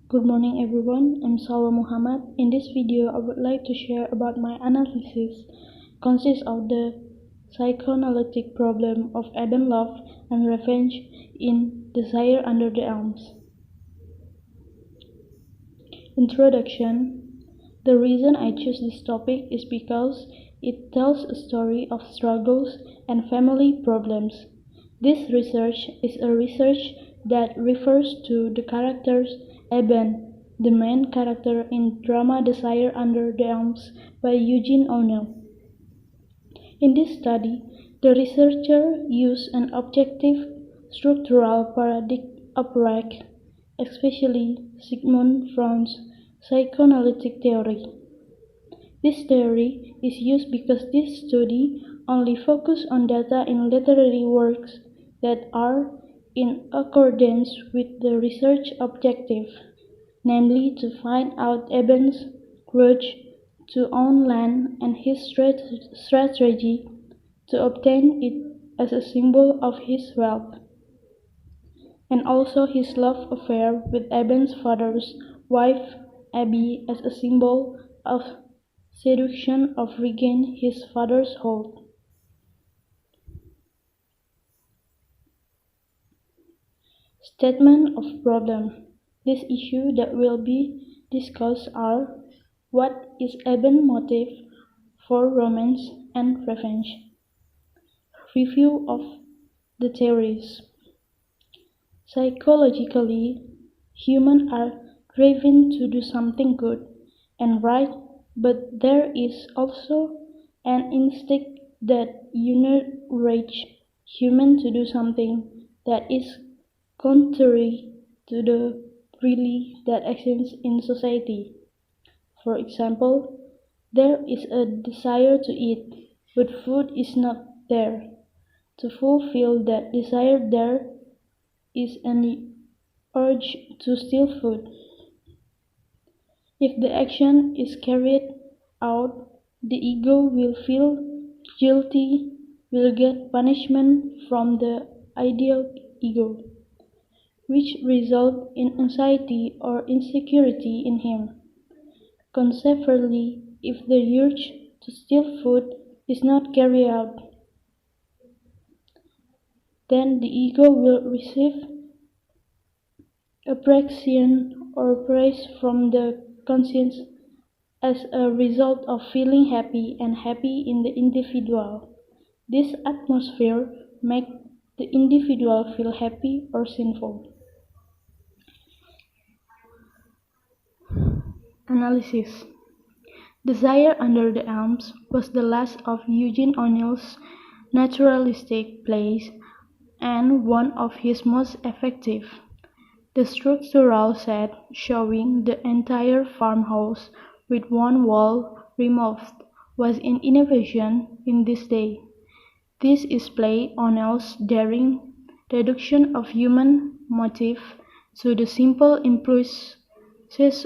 Good morning everyone, I'm Salwa Muhamad. In this video, I would like to share about my analysis consists of the psychoanalytic problem of Eben love and revenge in Desire Under the Elms. Introduction. The reason I choose this topic is because it tells a story of struggles and family problems. This research is a research that refers to the characters Eben, the main character in drama Desire Under the Elms by Eugene O'Neill. In this study, the researcher used an objective structural paradigm approach, especially Sigmund Freud's psychoanalytic theory. This theory is used because this study only focuses on data in literary works that are in accordance with the research objective, namely to find out Eben's grudge to own land and his strategy to obtain it as a symbol of his wealth, and also his love affair with Eben's father's wife Abby as a symbol of seduction of regain his father's hold. Statement of problem. This issue that will be discussed are: what is Eben's motive for romance and revenge? Review of the theories. Psychologically, humans are driven to do something good and right, but there is also an instinct that encourages humans to do something that is contrary to the belief that exists in society. For example, there is a desire to eat, but food is not there. To fulfill that desire, there is an urge to steal food. If the action is carried out, the ego will feel guilty, will get punishment from the ideal ego, which result in anxiety or insecurity in him. Conversely, if the urge to steal food is not carried out, then the ego will receive appreciation or praise from the conscience as a result of feeling happy and happy in the individual. This atmosphere makes the individual feel happy or sinful. Analysis. Desire Under the Elms was the last of Eugene O'Neill's naturalistic plays and one of his most effective. The structural set, showing the entire farmhouse with one wall removed, was an innovation in this day. This displays O'Neill's daring reduction of human motive to the simple impulses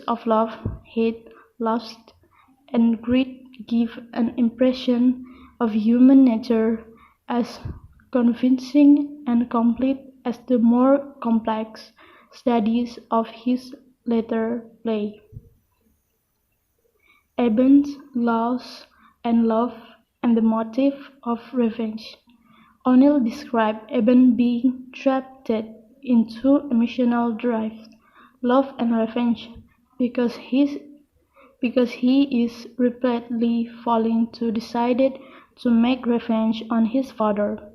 of love, hate, lust, and greed give an impression of human nature as convincing and complete as the more complex studies of his later play. Eben's loss and love and the motive of revenge. O'Neill described Eben being trapped in two emotional drives, love and revenge, because he is repeatedly falling to decided to make revenge on his father.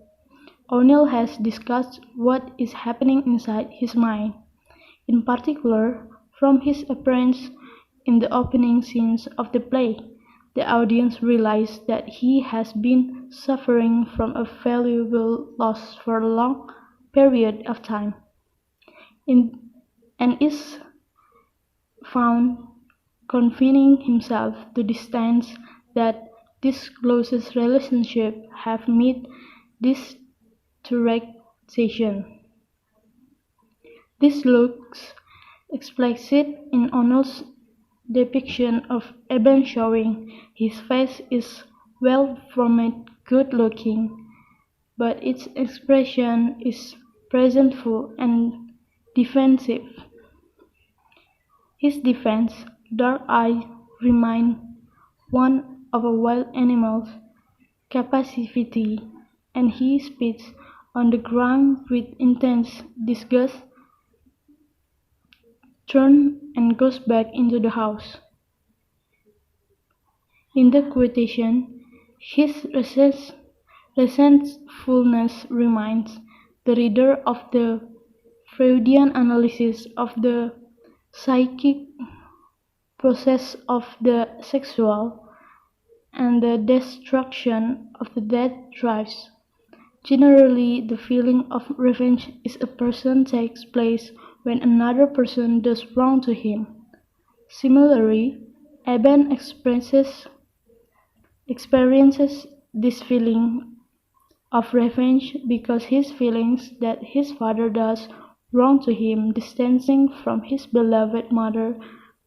O'Neill has discussed what is happening inside his mind, in particular from his appearance in the opening scenes of the play. The audience realizes that he has been suffering from a valuable loss for a long period of time, and is found confining himself to the stance that this closest relationship have made this direction. This looks explicit in O'Neill's depiction of Eben, showing his face is well-formed, good-looking, but its expression is resentful and defensive. His defense, dark eyes, remind one of a wild animal's capacity, and he spits on the ground with intense disgust, turns and goes back into the house. In the quotation, his resentfulness reminds the reader of the Freudian analysis of the psychic process of the sexual and the destruction of the death drives. Generally, the feeling of revenge is a person takes place when another person does wrong to him. Similarly, Eben experiences this feeling of revenge because his feelings that his father does wrong to him, distancing from his beloved mother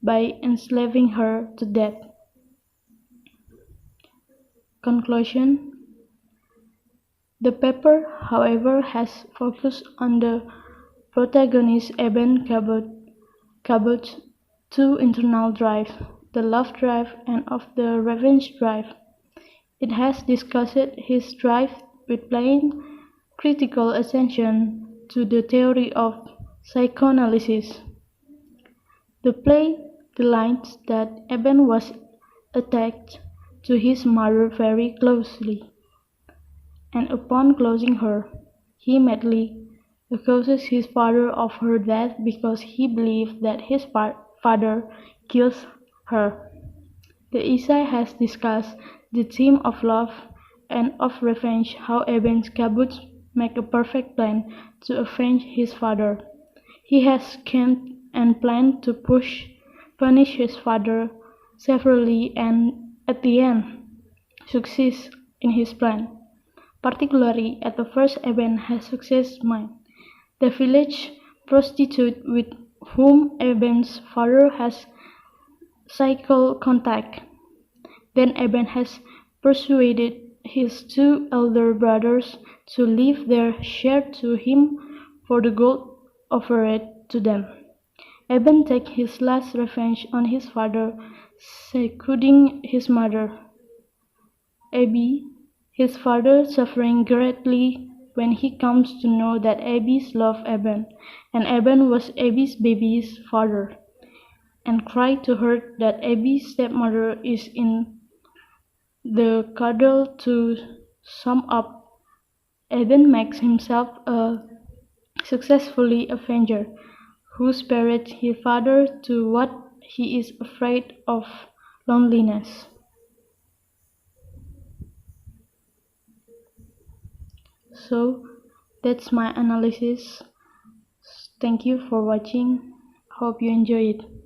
by enslaving her to death. Conclusion. The paper, however, has focused on the protagonist Eben Cabot's two internal drives, the love drive and of the revenge drive. It has discussed his drive with paying critical attention to the theory of psychoanalysis. The play delineates that Eben was attached to his mother very closely, and upon closing her, he madly accuses his father of her death because he believed that his father killed her. The essay has discussed the theme of love and of revenge, how Eben Cabot makes a perfect plan to avenge his father. He has schemed and planned to punish his father severely and, at the end, succeeds in his plan. Particularly at the first Eben has success mind. The village prostitute with whom Eben's father has sexual contact. Then Eben has persuaded his two elder brothers to leave their share to him for the gold offered to them. Eben takes his last revenge on his father, secluding his mother, Abby, his father suffering greatly when he comes to know that Abby loved Eben, and Eben was Abby's baby's father, and cried to her that Abby's stepmother is in the cradle. To sum up, Eben makes himself a successfully avenger who spared his father to what he is afraid of loneliness. So that's my analysis. Thank you for watching. Hope you enjoy it.